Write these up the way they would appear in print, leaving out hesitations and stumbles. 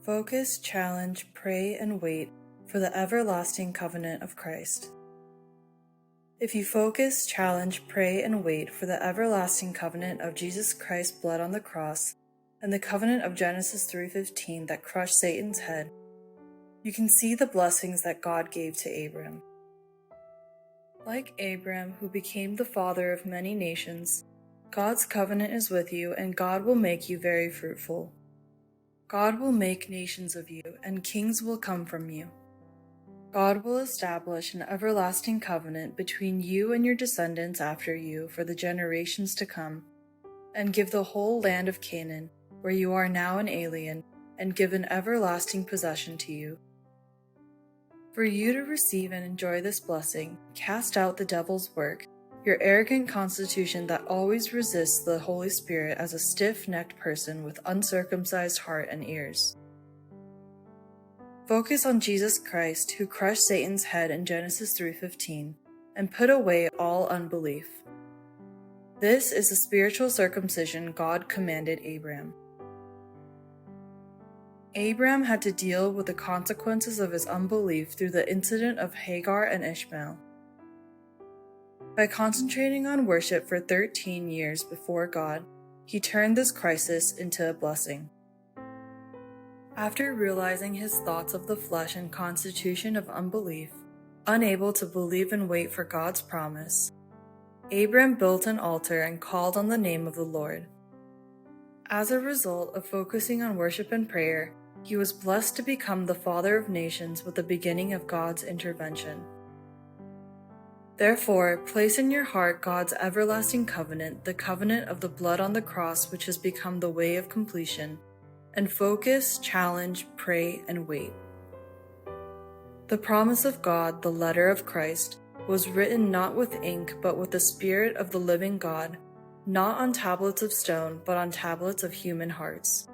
Focus, challenge, pray, and wait for the everlasting covenant of Christ. If you focus, challenge, pray, and wait for the everlasting covenant of Jesus Christ's blood on the cross and the covenant of Genesis 3:15 that crushed Satan's head, you can see the blessings that God gave to Abram. Like Abram, who became the father of many nations, God's covenant is with you, and God will make you very fruitful. God will make nations of you, and kings will come from you. God will establish an everlasting covenant between you and your descendants after you for the generations to come, and give the whole land of Canaan, where you are now an alien, and give an everlasting possession to you. For you to receive and enjoy this blessing, cast out the devil's work, your arrogant constitution that always resists the Holy Spirit as a stiff-necked person with uncircumcised heart and ears. Focus on Jesus Christ, who crushed Satan's head in Genesis 3:15, and put away all unbelief. This is the spiritual circumcision God commanded Abram. Abram had to deal with the consequences of his unbelief through the incident of Hagar and Ishmael. By concentrating on worship for 13 years before God, he turned this crisis into a blessing. After realizing his thoughts of the flesh and constitution of unbelief, unable to believe and wait for God's promise, Abram built an altar and called on the name of the Lord. As a result of focusing on worship and prayer, he was blessed to become the father of nations with the beginning of God's intervention. Therefore, place in your heart God's everlasting covenant, the covenant of the blood on the cross, which has become the way of completion, and focus, challenge, pray, and wait. The promise of God, the letter of Christ, was written not with ink but with the Spirit of the living God, not on tablets of stone but on tablets of human hearts.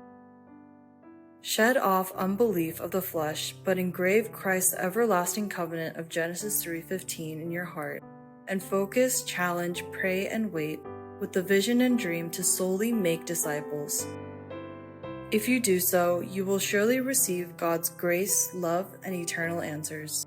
Shed off unbelief of the flesh, but engrave Christ's everlasting covenant of Genesis 3:15 in your heart, and focus, challenge, pray, and wait with the vision and dream to solely make disciples. If you do so, you will surely receive God's grace, love, and eternal answers.